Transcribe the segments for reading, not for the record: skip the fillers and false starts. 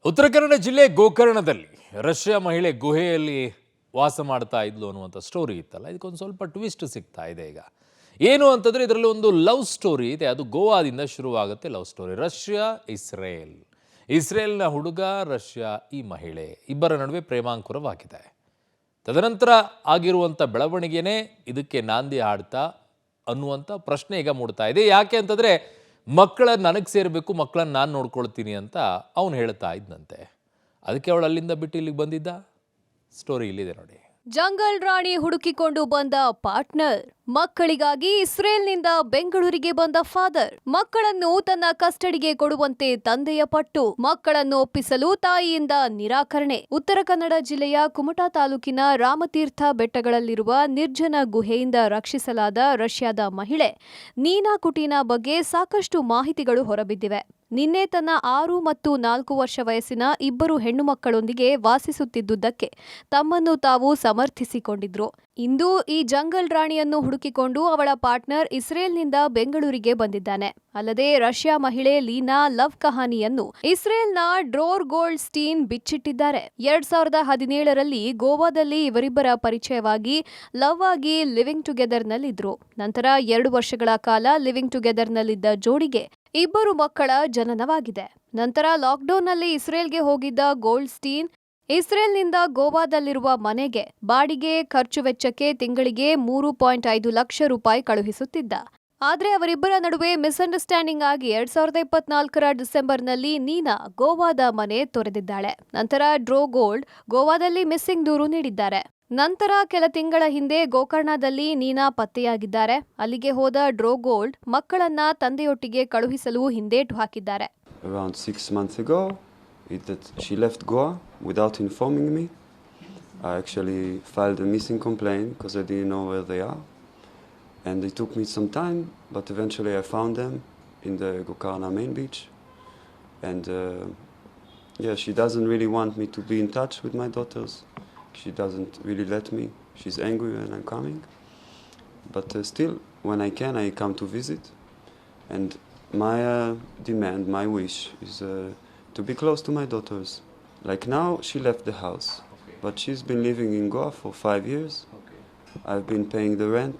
ಉತ್ತರ ಕನ್ನಡ ಜಿಲ್ಲೆ ಗೋಕರ್ಣದಲ್ಲಿ ರಷ್ಯಾ ಮಹಿಳೆ ಗುಹೆಯಲ್ಲಿ ವಾಸ ಮಾಡ್ತಾ ಇದ್ಲು ಅನ್ನುವಂಥ ಸ್ಟೋರಿ ಇತ್ತಲ್ಲ, ಇದಕ್ಕೊಂದು ಸ್ವಲ್ಪ ಟ್ವಿಸ್ಟ್ ಸಿಗ್ತಾ ಇದೆ ಈಗ. ಏನು ಅಂತಂದರೆ ಇದರಲ್ಲಿ ಒಂದು ಲವ್ ಸ್ಟೋರಿ ಇದೆ. ಅದು ಗೋವಾದಿಂದ ಶುರುವಾಗುತ್ತೆ. ಲವ್ ಸ್ಟೋರಿ ರಷ್ಯಾ ಇಸ್ರೇಲ್ನ ಹುಡುಗ, ರಷ್ಯಾ ಈ ಮಹಿಳೆ, ಇಬ್ಬರ ನಡುವೆ ಪ್ರೇಮಾಂಕುರವಾಗಿದೆ. ತದನಂತರ ಆಗಿರುವಂಥ ಬೆಳವಣಿಗೆನೇ ಇದಕ್ಕೆ ನಾಂದಿ ಹಾಡ್ತಾ ಅನ್ನುವಂಥ ಪ್ರಶ್ನೆ ಈಗ ಮೂಡ್ತಾ ಇದೆ. ಯಾಕೆ ಅಂತಂದರೆ ಮಕ್ಕಳನ್ನ ನನಗೆ ಸೇರಬೇಕು, ಮಕ್ಕಳನ್ನ ನಾನು ನೋಡ್ಕೊಳ್ತೀನಿ ಅಂತ ಅವನು ಹೇಳ್ತಾ ಇದ್ದಂತೆ. ಅದಕ್ಕೆ ಅವಳು ಅಲ್ಲಿಂದ ಬಿಟ್ಟು ಇಲ್ಲಿಗೆ ಬಂದಿದ್ದ. ಸ್ಟೋರಿ ಇಲ್ಲಿದೆ ನೋಡಿ. ಜಂಗಲ್ ರಾಣಿ ಹುಡುಕಿಕೊಂಡು ಬಂದ ಪಾರ್ಟ್ನರ್, ಮಕ್ಕಳಿಗಾಗಿ ಇಸ್ರೇಲ್ನಿಂದ ಬೆಂಗಳೂರಿಗೆ ಬಂದ ಫಾದರ್, ಮಕ್ಕಳನ್ನು ತನ್ನ ಕಸ್ಟಡಿಗೆ ಕೊಡುವಂತೆ ತಂದೆಯ ಪಟ್ಟು, ಮಕ್ಕಳನ್ನು ಒಪ್ಪಿಸಲು ತಾಯಿಯಿಂದ ನಿರಾಕರಣೆ. ಉತ್ತರ ಕನ್ನಡ ಜಿಲ್ಲೆಯ ಕುಮಟಾ ತಾಲೂಕಿನ ರಾಮತೀರ್ಥ ಬೆಟ್ಟಗಳಲ್ಲಿರುವ ನಿರ್ಜನ ಗುಹೆಯಿಂದ ರಕ್ಷಿಸಲಾದ ರಷ್ಯಾದ ಮಹಿಳೆ ನೀನಾ ಕುಟೀನಾ ಬಗ್ಗೆ ಸಾಕಷ್ಟು ಮಾಹಿತಿಗಳು ಹೊರಬಿದ್ದಿವೆ. ನಿನ್ನೆ ತನ್ನ 6 ಮತ್ತು 4 ವರ್ಷ ವಯಸ್ಸಿನ ಇಬ್ಬರು ಹೆಣ್ಣು ಮಕ್ಕಳೊಂದಿಗೆ ವಾಸಿಸುತ್ತಿದ್ದುದಕ್ಕೆ ತಮ್ಮನ್ನು ತಾವು ಸಮರ್ಥಿಸಿಕೊಂಡಿದ್ರು. ಇಂದು ಈ ಜಂಗಲ್ ರಾಣಿಯನ್ನು ಹುಡುಕಿಕೊಂಡು ಅವಳ ಪಾರ್ಟ್ನರ್ ಇಸ್ರೇಲ್ನಿಂದ ಬೆಂಗಳೂರಿಗೆ ಬಂದಿದ್ದಾನೆ. ಅಲ್ಲದೆ ರಷ್ಯಾ ಮಹಿಳೆ ಲೀನಾ ಲವ್ ಕಹಾನಿಯನ್ನು ಇಸ್ರೇಲ್ನ ಡ್ರೋರ್ ಗೋಲ್ಡ್ ಸ್ಟೀನ್ ಬಿಚ್ಚಿಟ್ಟಿದ್ದಾರೆ. 2017ರಲ್ಲಿ ಗೋವಾದಲ್ಲಿ ಇವರಿಬ್ಬರ ಪರಿಚಯವಾಗಿ ಲವ್ ಆಗಿ ಲಿವಿಂಗ್ ಟುಗೆದರ್ ನಲ್ಲಿದ್ರು. ನಂತರ 2 ವರ್ಷಗಳ ಕಾಲ ಲಿವಿಂಗ್ ಟುಗೆದರ್ ನಲ್ಲಿದ್ದ ಜೋಡಿಗೆ ಇಬ್ಬರು ಮಕ್ಕಳ ಜನನವಾಗಿದೆ. ನಂತರ ಲಾಕ್ಡೌನ್ನಲ್ಲಿ ಇಸ್ರೇಲ್ಗೆ ಹೋಗಿದ್ದ ಗೋಲ್ಡ್ ಸ್ಟೀನ್ ಇಸ್ರೇಲ್ನಿಂದ ಗೋವಾದಲ್ಲಿರುವ ಮನೆಗೆ ಬಾಡಿಗೆ ಖರ್ಚು ವೆಚ್ಚಕ್ಕೆ ತಿಂಗಳಿಗೆ 3.5 ಲಕ್ಷ ರೂಪಾಯಿ ಕಳುಹಿಸುತ್ತಿದ್ದ. ಆದರೆ ಅವರಿಬ್ಬರ ನಡುವೆ ಮಿಸ್ಅಂಡರ್ಸ್ಟ್ಯಾಂಡಿಂಗ್ ಆಗಿ 2024ರ ಡಿಸೆಂಬರ್ನಲ್ಲಿ ನೀನಾ ಗೋವಾದ ಮನೆ ತೊರೆದಿದ್ದಾಳೆ. ನಂತರ ಡ್ರೋ ಗೋಲ್ಡ್ ಗೋವಾದಲ್ಲಿ ಮಿಸ್ಸಿಂಗ್ ದೂರು ನೀಡಿದ್ದಾರೆ. ನಂತರ ಕೆಲ ತಿಂಗಳ ಹಿಂದೆ ಗೋಕರ್ಣದಲ್ಲಿ ನೀನಾ ಪತ್ತೆಯಾಗಿದ್ದಾರೆ. ಅಲ್ಲಿಗೆ ಹೋದ ಡ್ರೋ ಗೋಲ್ಡ್ ಮಕ್ಕಳನ್ನ ತಂದೆಯೊಟ್ಟಿಗೆ ಕಳುಹಿಸಲು ಹಿಂದೇಟು ಹಾಕಿದ್ದಾರೆ. Around 6 months ago, she left Goa without informing me. I actually filed a missing complaint because I didn't know where they are. And it took me some time, but eventually I found them in the Gokarna main beach. And she doesn't really want me to be in touch with my daughters. She doesn't really let me. She's angry when I'm coming. But still, when I can, I come to visit. And my demand, my wish is to be close to my daughters. Like now, she left the house. Okay. But she's been living in Goa for 5 years. Okay. I've been paying the rent.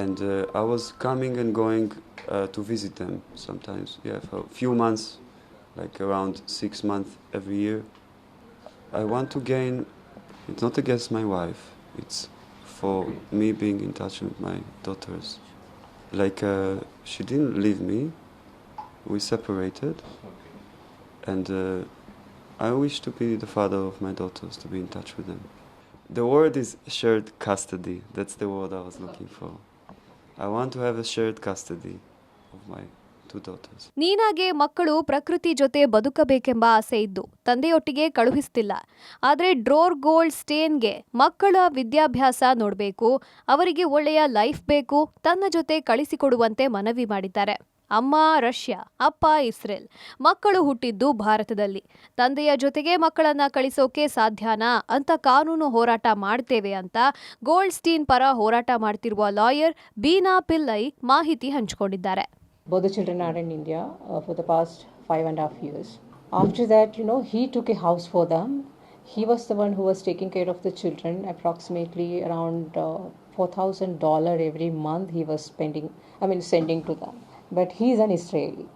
And I was coming and going to visit them sometimes. Yeah, for a few months, like around 6 months every year. I want to gain, it's not against my wife, it's for me being in touch with my daughters. Like, she didn't leave me, we separated. And I wish to be the father of my daughters, to be in touch with them. The word is shared custody. That's the word I was looking for. I want to have a shared custody of my 2 daughters. ನೀನಾಗೆ ಮಕ್ಕಳು ಪ್ರಕೃತಿ ಜೊತೆ ಬದುಕಬೇಕೆಂಬ ಆಸೆ ಇದ್ದು ತಂದೆಯೊಟ್ಟಿಗೆ ಕಳುಹಿಸ್ತಿಲ್ಲ. ಆದರೆ ಡ್ರೋರ್ gold ಸ್ಟೇನ್ಗೆ ಮಕ್ಕಳ ವಿದ್ಯಾಭ್ಯಾಸ ನೋಡಬೇಕು, ಅವರಿಗೆ ಒಳ್ಳೆಯ ಲೈಫ್ ಬೇಕು, ತನ್ನ ಜೊತೆ ಕಳಿಸಿಕೊಡುವಂತೆ ಮನವಿ ಮಾಡಿದ್ದಾರೆ. ಅಮ್ಮ ರಷ್ಯಾ, ಅಪ್ಪ ಇಸ್ರೇಲ್, ಮಕ್ಕಳು ಹುಟ್ಟಿದ್ದು ಭಾರತದಲ್ಲಿ. ತಂದೆಯ ಜೊತೆಗೆ ಮಕ್ಕಳನ್ನ ಕಳಿಸೋಕೆ ಸಾಧ್ಯನಾ ಅಂತ ಕಾನೂನು ಹೋರಾಟ ಮಾಡ್ತೇವೆ ಅಂತ ಗೋಲ್ಡ್ ಸ್ಟೀನ್ ಪರ ಹೋರಾಟ ಮಾಡ್ತಿರುವ ಲಾಯರ್ ಬೀನಾ ಪಿಲ್ಲೈ ಮಾಹಿತಿ ಹಂಚಿಕೊಂಡಿದ್ದಾರೆ. Both the children are in India for the past 5.5 years. After that, he took a house for them. He was the one who was taking care of the children. Approximately around $4,000 every month he was sending to them. But he is an Israeli.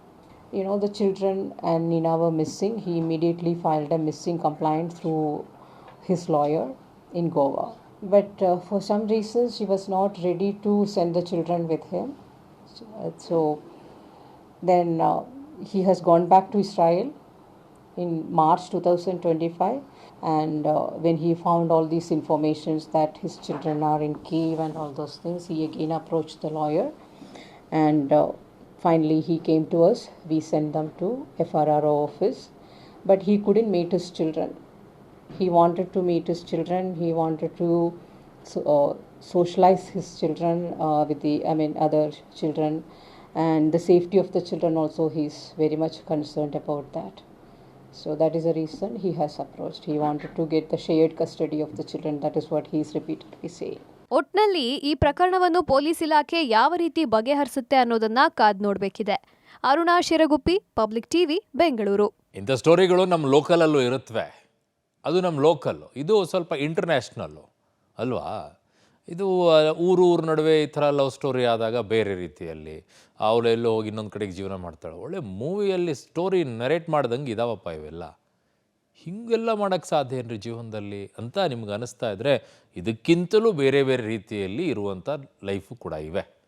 The children and Nina were missing. He immediately filed a missing complaint through his lawyer in Goa. But for some reasons, he was not ready to send the children with him. So then he has gone back to Israel in March 2025, and when he found all these informations that his children are in cave and all those things, he again approached the lawyer, and finally he came to us. We sent them to FRRO office, but he couldn't meet his children. He wanted to meet his children. He wanted to socialize his children with the other children, and the safety of the children also. He's very much concerned about that. So that is the reason he has approached. He wanted to get the shared custody of the children. That is what he is repeatedly saying. ಒಟ್ನಲ್ಲಿ ಈ ಪ್ರಕರಣವನ್ನು police ಇಲಾಖೆ ಯಾವ ರೀತಿ ಬಗೆಹರಿಸುತ್ತೆ ಅನ್ನೋದನ್ನ ಕಾದ್ ನೋಡ್ಬೇಕಿದೆ. Aruna Shiraguppi, public TV, Bengaluru. ಇಂಥ ಸ್ಟೋರಿಗಳು ನಮ್ಮ ಲೋಕಲಲ್ಲೂ ಇರುತ್ತವೆ. ಅದು ನಮ್ಮ ಲೋಕಲ್ಲು. ಇದು ಸ್ವಲ್ಪ ಇಂಟರ್ನ್ಯಾಷನಲ್ಲು ಅಲ್ವಾ? ಇದು ಊರು ನಡುವೆ ಈ ಥರ ಲವ್ ಸ್ಟೋರಿ ಆದಾಗ ಬೇರೆ ರೀತಿಯಲ್ಲಿ ಅವಳೆಲ್ಲೋ ಹೋಗಿ ಇನ್ನೊಂದು ಕಡೆಗೆ ಜೀವನ ಮಾಡ್ತಾಳೆ. ಒಳ್ಳೆ ಮೂವಿಯಲ್ಲಿ ಸ್ಟೋರಿ ನರೇಟ್ ಮಾಡ್ದಂಗೆ ಇದಾವಪ್ಪ ಇವೆಲ್ಲ. ಹೀಗೆಲ್ಲ ಮಾಡೋಕ್ಕೆ ಸಾಧ್ಯ ಏನ್ರಿ ಜೀವನದಲ್ಲಿ ಅಂತ ನಿಮ್ಗೆ ಅನಿಸ್ತಾ ಇದ್ದರೆ ಇದಕ್ಕಿಂತಲೂ ಬೇರೆ ಬೇರೆ ರೀತಿಯಲ್ಲಿ ಇರುವಂಥ ಲೈಫು ಕೂಡ ಇವೆ.